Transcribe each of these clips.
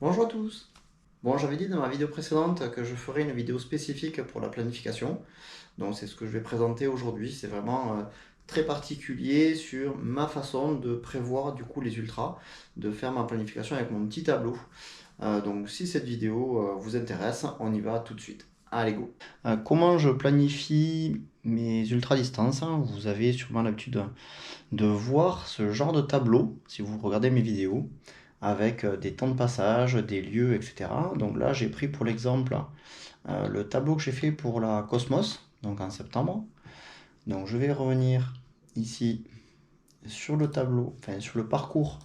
Bonjour à tous. Bon, j'avais dit dans ma vidéo précédente que je ferais une vidéo spécifique pour la planification. Donc c'est ce que je vais présenter aujourd'hui. C'est vraiment très particulier sur ma façon de prévoir du coup les ultras, de faire ma planification avec mon petit tableau. Donc si cette vidéo vous intéresse, on y va tout de suite. Allez go. Comment je planifie mes ultra distances? Vous avez sûrement l'habitude de voir ce genre de tableau si vous regardez mes vidéos avec des temps de passage, des lieux, etc. Donc là, j'ai pris pour l'exemple le tableau que j'ai fait pour la Cosmos, donc en septembre. Donc je vais revenir ici sur le tableau, enfin sur le parcours.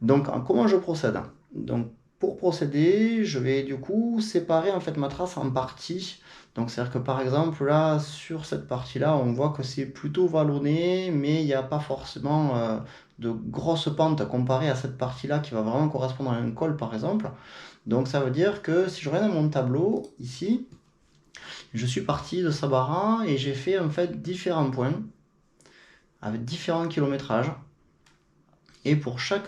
Donc comment je procède? Donc pour procéder, je vais du coup séparer en fait ma trace en parties. Donc c'est-à-dire que par exemple là sur cette partie-là, on voit que c'est plutôt vallonné, mais il n'y a pas forcément de grosses pentes comparées à cette partie-là qui va vraiment correspondre à un col par exemple. Donc ça veut dire que si je regarde mon tableau ici, je suis parti de Sabara et j'ai fait en fait différents points avec différents kilométrages. Et pour chaque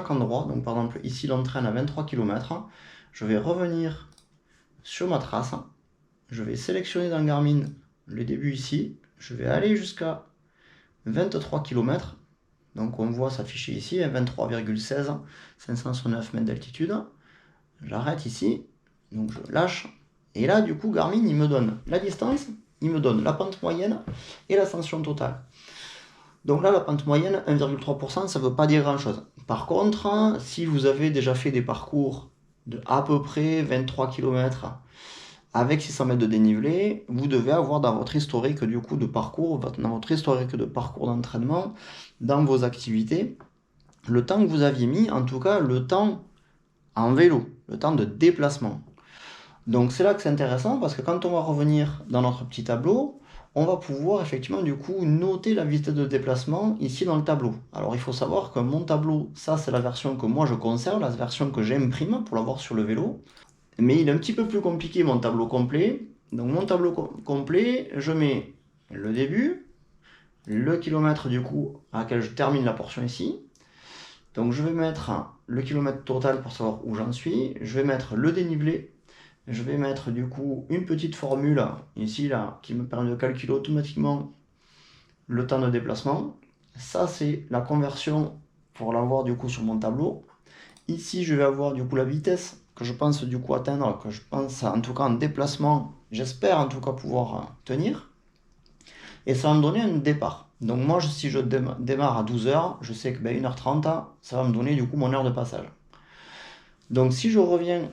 endroit, donc par exemple ici l'entraîne à 23 km, je vais revenir sur ma trace, je vais sélectionner dans Garmin le début ici, je vais aller jusqu'à 23 km, donc on voit s'afficher ici 23,16, 569 mètres d'altitude, j'arrête ici, donc je lâche, et là du coup Garmin il me donne la distance, il me donne la pente moyenne et l'ascension totale. Donc là, la pente moyenne, 1,3%, ça ne veut pas dire grand-chose. Par contre, si vous avez déjà fait des parcours de à peu près 23 km avec 600 mètres de dénivelé, vous devez avoir dans votre historique du coup de parcours, dans votre historique de parcours d'entraînement, dans vos activités, le temps que vous aviez mis, en tout cas le temps en vélo, le temps de déplacement. Donc c'est là que c'est intéressant parce que quand on va revenir dans notre petit tableau, on va pouvoir effectivement du coup noter la vitesse de déplacement ici dans le tableau. Alors il faut savoir que mon tableau, ça c'est la version que moi je conserve, la version que j'imprime pour l'avoir sur le vélo. Mais il est un petit peu plus compliqué mon tableau complet. Donc mon tableau complet, je mets le début, le kilomètre du coup à laquelle je termine la portion ici. Donc je vais mettre le kilomètre total pour savoir où j'en suis. Je vais mettre le dénivelé. Je vais mettre du coup une petite formule ici là qui me permet de calculer automatiquement le temps de déplacement. Ça c'est la conversion pour l'avoir du coup sur mon tableau. Ici je vais avoir du coup la vitesse que je pense du coup atteindre, que je pense en tout cas en déplacement, j'espère en tout cas pouvoir tenir. Et ça va me donner un départ. Donc moi si je démarre à 12h, je sais que 1h30, ça va me donner du coup mon heure de passage. Donc si je reviens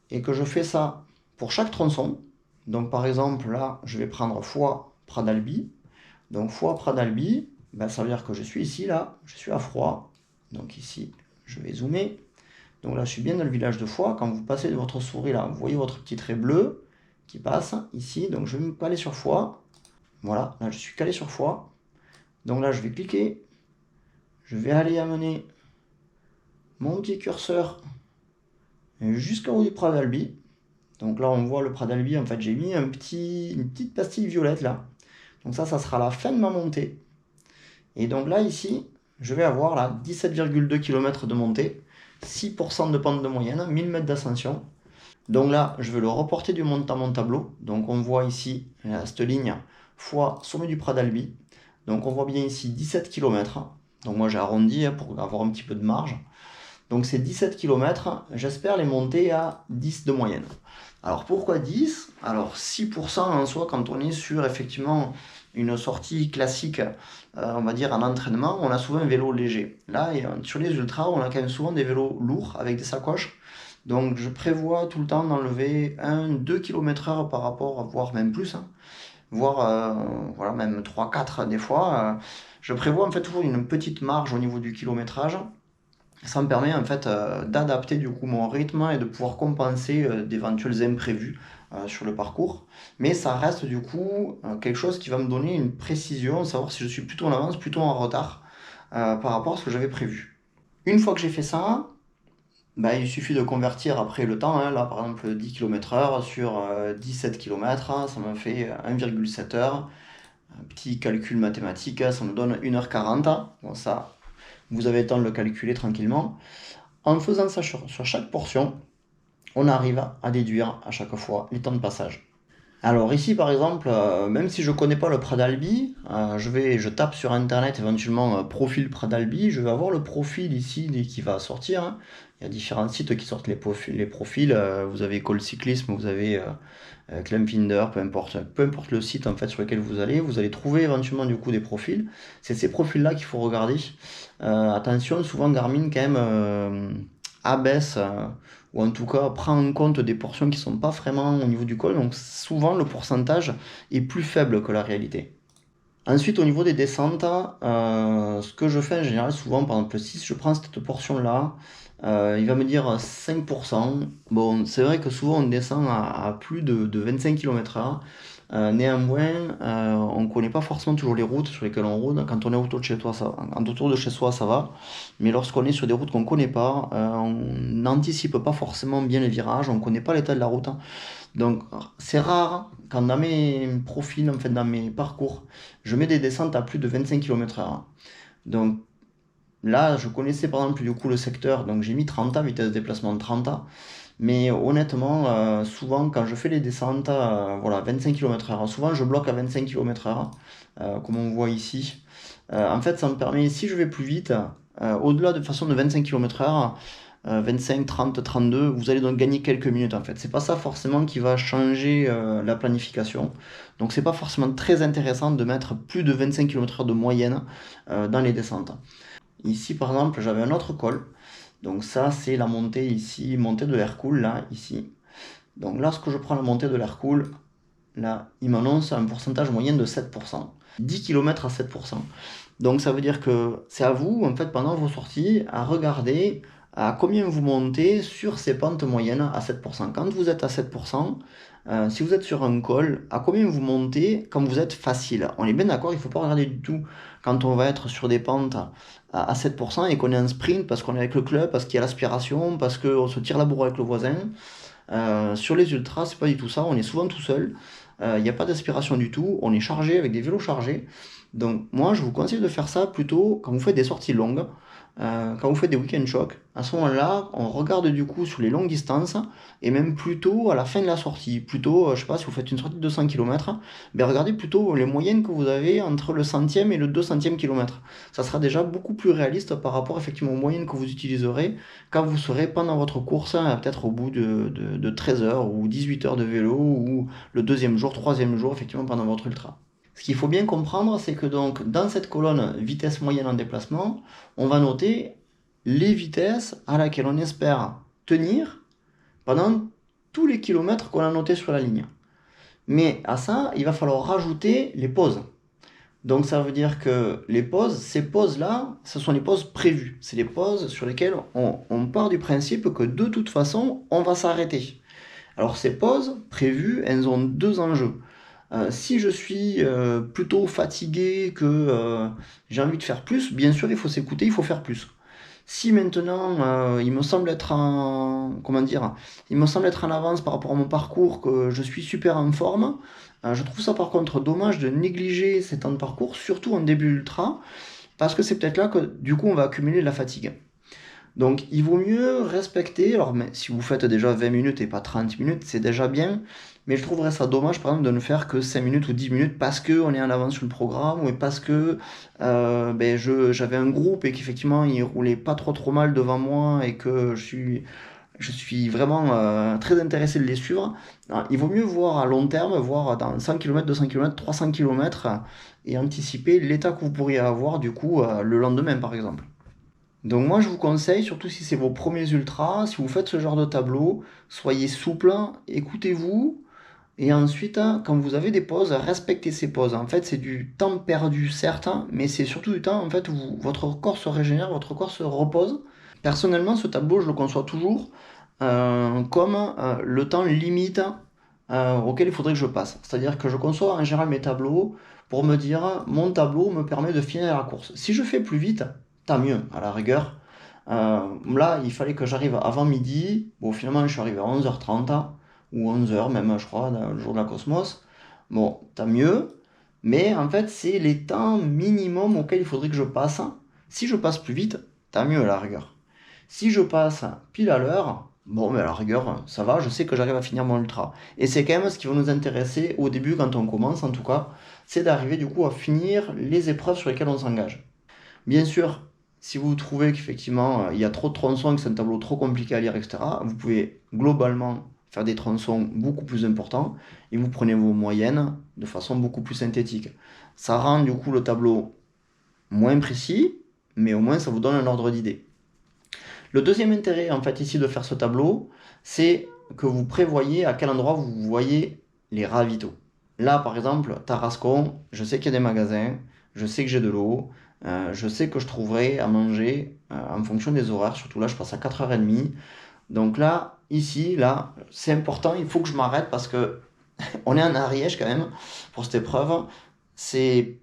et que je fais ça pour chaque tronçon, donc par exemple là je vais prendre fois Pradalbi, donc fois Pradalbi, ben, ça veut dire que je suis ici là, je suis à Froid, donc ici je vais zoomer, donc là je suis bien dans le village de Foix, quand vous passez de votre souris là, vous voyez votre petit trait bleu qui passe ici, donc je vais me caler sur Foix, voilà, là je suis calé sur Foix, donc là je vais cliquer, je vais aller amener mon petit curseur jusqu'au haut du Pradalbi. Donc là, on voit le Pradalbi, en fait, j'ai mis une petite pastille violette là. Donc ça sera la fin de ma montée. Et donc là, ici, je vais avoir là 17,2 km de montée, 6% de pente de moyenne, 1000 mètres d'ascension. Donc là, je vais le reporter du montant à mon tableau. Donc on voit ici cette ligne fois sommet du Pradalbi. Donc on voit bien ici 17 km. Donc moi j'ai arrondi pour avoir un petit peu de marge. Donc c'est 17 km, j'espère les monter à 10 de moyenne. Alors pourquoi 10? Alors 6% en soi quand on est sur effectivement une sortie classique, on va dire en entraînement, on a souvent un vélo léger. Là, sur les ultras, on a quand même souvent des vélos lourds avec des sacoches. Donc je prévois tout le temps d'enlever 1-2 km/h par rapport, voire même plus, voire voilà, même 3-4 des fois. Je prévois en fait toujours une petite marge au niveau du kilométrage. Ça me permet en fait d'adapter du coup mon rythme et de pouvoir compenser d'éventuels imprévus sur le parcours. Mais ça reste du coup quelque chose qui va me donner une précision, savoir si je suis plutôt en avance, plutôt en retard par rapport à ce que j'avais prévu. Une fois que j'ai fait ça, bah, il suffit de convertir après le temps, hein. Là par exemple 10 km/h sur 17 km, ça me fait 1,7 heures. Un petit calcul mathématique, ça me donne 1h40. Bon, ça, vous avez le temps de le calculer tranquillement. En faisant ça sur chaque portion, on arrive à déduire à chaque fois les temps de passage. Alors ici par exemple, même si je connais pas le Pradalbi, je tape sur internet éventuellement profil Pradalbi, je vais avoir le profil ici qui va sortir, hein. Il y a différents sites qui sortent les profils, vous avez Call Cyclisme, vous avez Climfinder, peu importe le site en fait sur lequel vous allez trouver éventuellement du coup des profils. C'est ces profils-là qu'il faut regarder. Attention, souvent Garmin quand même abaisse ou en tout cas prend en compte des portions qui sont pas vraiment au niveau du col, donc souvent le pourcentage est plus faible que la réalité. Ensuite, au niveau des descentes, ce que je fais en général, souvent, par exemple, si je prends cette portion-là, il va me dire 5%. Bon, c'est vrai que souvent on descend à plus de 25 km/h. Néanmoins, on ne connaît pas forcément toujours les routes sur lesquelles on roule. Quand on est autour de chez toi, autour de chez soi, ça va. Mais lorsqu'on est sur des routes qu'on ne connaît pas, on n'anticipe pas forcément bien les virages, on ne connaît pas l'état de la route. Donc, c'est rare quand dans mes profils, en fait, dans mes parcours, je mets des descentes à plus de 25 km/h. Donc, là, je connaissais par exemple du coup le secteur, donc j'ai mis 30 vitesse de déplacement de 30. Mais honnêtement, souvent quand je fais les descentes, voilà, 25 km/h, souvent je bloque à 25 km/h, comme on voit ici. En fait, ça me permet, si je vais plus vite, au-delà de façon de 25 km/h, 25, 30, 32, vous allez donc gagner quelques minutes en fait. C'est pas ça forcément qui va changer la planification. Donc c'est pas forcément très intéressant de mettre plus de 25 km/h de moyenne dans les descentes. Ici par exemple, j'avais un autre col. Donc ça c'est la montée ici, montée de Hercule là, ici. Donc lorsque je prends la montée de l'Hercule, là, il m'annonce un pourcentage moyen de 7%. 10 km à 7%. Donc ça veut dire que c'est à vous, en fait, pendant vos sorties, à regarder à combien vous montez sur ces pentes moyennes à 7%. Quand vous êtes à 7%, si vous êtes sur un col, à combien vous montez quand vous êtes facile. On est bien d'accord, il ne faut pas regarder du tout quand on va être sur des pentes à 7% et qu'on est en sprint parce qu'on est avec le club, parce qu'il y a l'aspiration, parce qu'on se tire la bourre avec le voisin. Sur les ultras, c'est pas du tout ça, on est souvent tout seul, il n'y a pas d'aspiration du tout, on est chargé avec des vélos chargés. Donc moi je vous conseille de faire ça plutôt quand vous faites des sorties longues, quand vous faites des week-end shocks. À ce moment-là, on regarde du coup sur les longues distances et même plutôt à la fin de la sortie. Plutôt, je sais pas, si vous faites une sortie de 200 km, ben regardez plutôt les moyennes que vous avez entre le centième et le 200e kilomètre. Ça sera déjà beaucoup plus réaliste par rapport effectivement aux moyennes que vous utiliserez quand vous serez pendant votre course, peut-être au bout de 13 heures ou 18 heures de vélo ou le deuxième jour, troisième jour, effectivement pendant votre ultra. Ce qu'il faut bien comprendre, c'est que donc dans cette colonne vitesse moyenne en déplacement, on va noter les vitesses à laquelle on espère tenir pendant tous les kilomètres qu'on a notés sur la ligne. Mais à ça, il va falloir rajouter les pauses. Donc ça veut dire que les pauses, ces pauses-là, ce sont les pauses prévues. C'est les pauses sur lesquelles on part du principe que de toute façon, on va s'arrêter. Alors ces pauses prévues, elles ont deux enjeux. Si je suis plutôt fatigué, que j'ai envie de faire plus, bien sûr, il faut s'écouter, il faut faire plus. Si maintenant il me semble être il me semble être en avance par rapport à mon parcours, que je suis super en forme, je trouve ça par contre dommage de négliger ces temps de parcours, surtout en début ultra, parce que c'est peut-être là que du coup on va accumuler de la fatigue. Donc il vaut mieux respecter, alors mais si vous faites déjà 20 minutes et pas 30 minutes, c'est déjà bien, mais je trouverais ça dommage par exemple de ne faire que 5 minutes ou 10 minutes parce qu'on est en avance sur le programme ou parce que j'avais un groupe et qu'effectivement il roulait pas trop mal devant moi et que je suis vraiment très intéressé de les suivre. Alors, il vaut mieux voir à long terme, voir dans 100 km, 200 km, 300 km et anticiper l'état que vous pourriez avoir du coup le lendemain par exemple. Donc moi je vous conseille, surtout si c'est vos premiers ultras, si vous faites ce genre de tableau, soyez souple, écoutez-vous, et ensuite quand vous avez des pauses, respectez ces pauses. En fait c'est du temps perdu certes, mais c'est surtout du temps en fait où votre corps se régénère, votre corps se repose. Personnellement ce tableau je le conçois toujours comme le temps limite auquel il faudrait que je passe. C'est-à-dire que je conçois en général mes tableaux pour me dire mon tableau me permet de finir la course. Si je fais plus vite, tant mieux, à la rigueur. Là, il fallait que j'arrive avant midi. Bon, finalement, je suis arrivé à 11h30 ou 11h même, je crois, le jour de la Cosmos. Bon, tant mieux. Mais en fait, c'est les temps minimum auxquels il faudrait que je passe. Si je passe plus vite, tant mieux à la rigueur. Si je passe pile à l'heure, bon, mais à la rigueur, ça va, je sais que j'arrive à finir mon ultra. Et c'est quand même ce qui va nous intéresser au début, quand on commence en tout cas, c'est d'arriver du coup à finir les épreuves sur lesquelles on s'engage. Bien sûr, si vous trouvez qu'effectivement il y a trop de tronçons, que c'est un tableau trop compliqué à lire, etc., vous pouvez globalement faire des tronçons beaucoup plus importants et vous prenez vos moyennes de façon beaucoup plus synthétique. Ça rend du coup le tableau moins précis, mais au moins ça vous donne un ordre d'idée. Le deuxième intérêt en fait ici de faire ce tableau, c'est que vous prévoyez à quel endroit vous voyez les ravitaux. Là par exemple, Tarascon, je sais qu'il y a des magasins, je sais que j'ai de l'eau, je sais que je trouverai à manger en fonction des horaires, surtout là je passe à 4h30. Donc là, ici, là, c'est important, il faut que je m'arrête parce que on est en Ariège quand même pour cette épreuve. C'est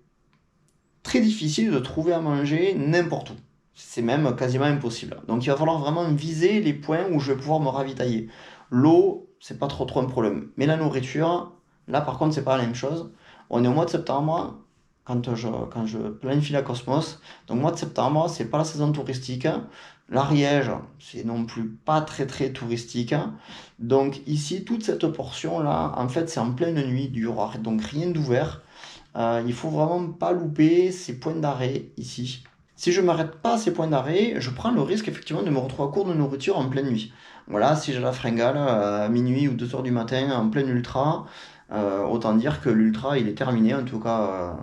très difficile de trouver à manger n'importe où. C'est même quasiment impossible. Donc il va falloir vraiment viser les points où je vais pouvoir me ravitailler. L'eau, c'est pas trop un problème. Mais la nourriture, là par contre, c'est pas la même chose. On est au mois de septembre, quand je planifie la Cosmos. Donc mois de septembre, c'est pas la saison touristique. L'Ariège, c'est non plus pas très touristique. Donc ici, toute cette portion-là, en fait, c'est en pleine nuit, il y aura donc rien d'ouvert. Il faut vraiment pas louper ces points d'arrêt ici. Si je m'arrête pas à ces points d'arrêt, je prends le risque effectivement de me retrouver à court de nourriture en pleine nuit. Voilà, si j'ai la fringale à minuit ou 2h du matin en plein ultra, autant dire que l'ultra il est terminé. En tout cas,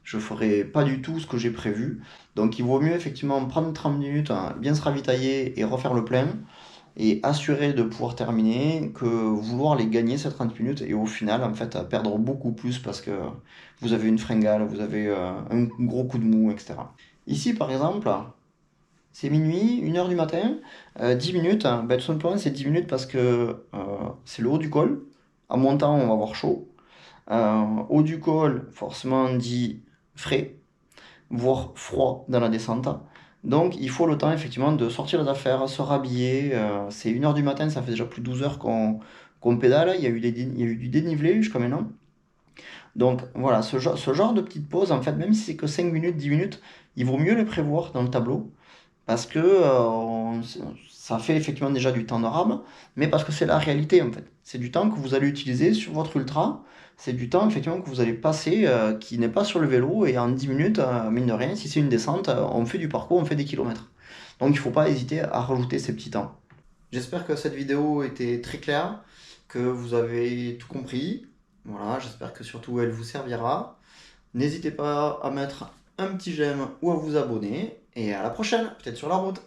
je ferai pas du tout ce que j'ai prévu. Donc il vaut mieux effectivement prendre 30 minutes, hein, bien se ravitailler et refaire le plein et assurer de pouvoir terminer que vouloir les gagner ces 30 minutes et au final en fait à perdre beaucoup plus parce que vous avez une fringale, vous avez un gros coup de mou, etc. Ici par exemple, c'est minuit, 1h du matin, 10 minutes, hein, ben, tout simplement c'est 10 minutes parce que c'est le haut du col. En montant, on va avoir chaud. Haut du col, forcément, on dit frais, voire froid dans la descente. Donc il faut le temps effectivement de sortir les affaires, se rhabiller. C'est 1h du matin, ça fait déjà plus de 12 heures qu'on pédale. Il y a eu du dénivelé jusqu'à maintenant. Donc voilà, ce genre de petite pause, en fait, même si c'est que 5 minutes, 10 minutes, il vaut mieux le prévoir dans le tableau. Parce que ça fait effectivement déjà du temps de rame, mais parce que c'est la réalité en fait. C'est du temps que vous allez utiliser sur votre ultra, c'est du temps effectivement que vous allez passer qui n'est pas sur le vélo, et en 10 minutes, mine de rien, si c'est une descente, on fait du parcours, on fait des kilomètres. Donc il ne faut pas hésiter à rajouter ces petits temps. J'espère que cette vidéo était très claire, que vous avez tout compris. Voilà, j'espère que surtout elle vous servira. N'hésitez pas à mettre un petit j'aime ou à vous abonner. Et à la prochaine, peut-être sur la route.